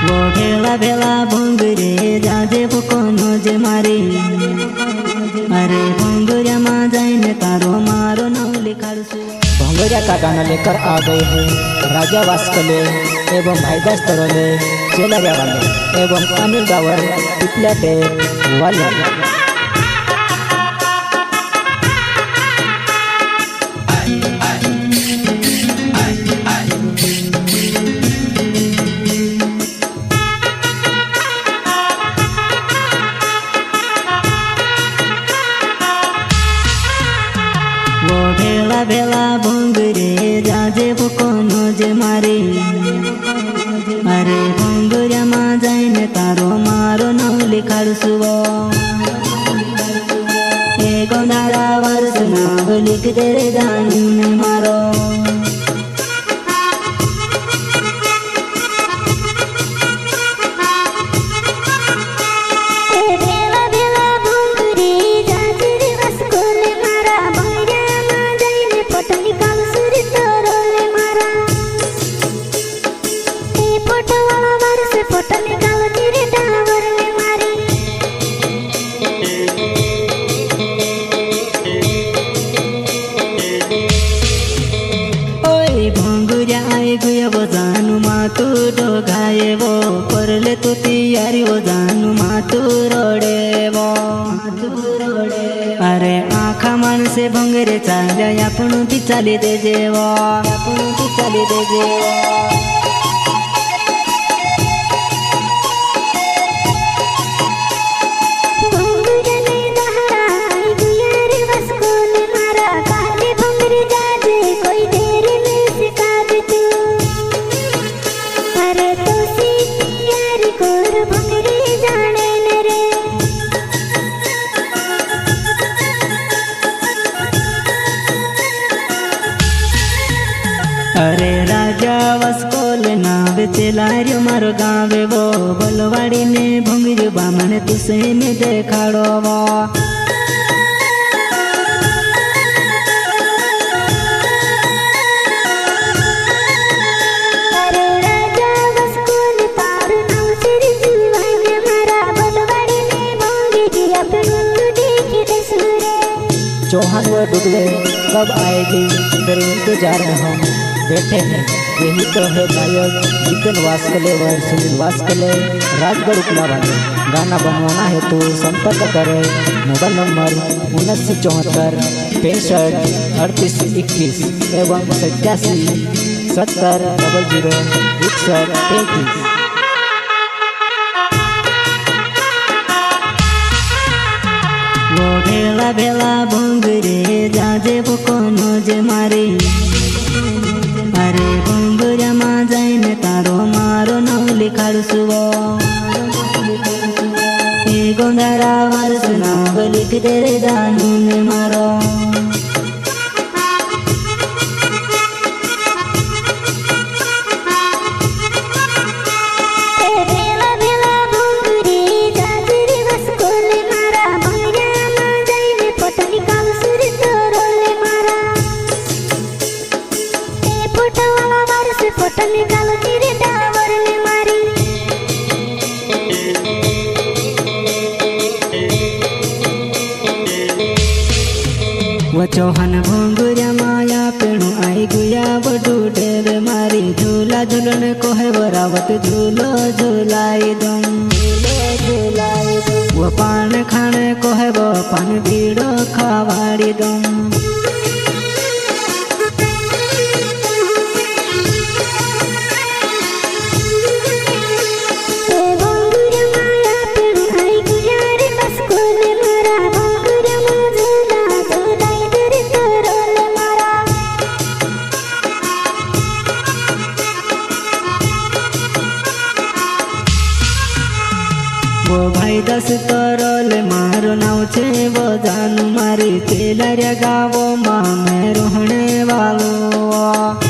वो भेला भेला भोंगरे जाजे फुकोनो जे मारी अरे भोंगरिया मा जाइने तारो मारो नाम लिखाड़सु। भोंगरिया का गाना लेकर आ गए हैं राजा वास्कले एवं भाईदास तरोले, चेलरिया वाले एवं अनिल गावर पिपला टेप वाले। वो भेला भेला भोंगरे जाजे फुकोनो जे मारी अरे भोंगरिया मा जाइने तारो मारो नाम लिखाड़सु। ए गोंदारा वर्ष नाम लिख दे रे जानी मारो। वो जानू मातू डोगाए वो परले तू तैयारी वो जानू मातू रोडे वो अरे आखा मन से भंगरे चाल्या आपण भी चाली दे जेवो आपण भी चाली दे जेवो। अरे राजा वस्कोल नावे चेलार्यो मारो गावे वो बलवाड़ी ने भंगरी बामण तुसे में देखाड़ो वो। चौहान व डुगले कब आएगी फिर इंतजार में हम बैठे हैं। यही तो है गायक जितन वास्कले व सुनील वास्कले राजगढ़ उपला वाले। गाना बनवाना है तो संपर्क करें मोबाइल नंबर 7974 65 38 21 एवं 87 70 00 61 33। वो भेला भेला भोंगरे जाजे फुकोनो जे मारी अरे भोंगरिया मा जाइने तारो मारो नाम लिखाड़सु। ए गोंदारा वर्ष नाम लिख दे रे जानू ने मारो। वो चौहान भोंगरिया माया पेणु आई गुया बडू डेवे मारी झूला झूलन को है बरावत झूलो झूलाई दम। वो पान खाने को है वो पान भीड़ो खावाड़ी दम। वो भाईदास तरोले मारो नाव छे वो जानू मारी चेलरिया गावो मा मैं रोहणे वालो।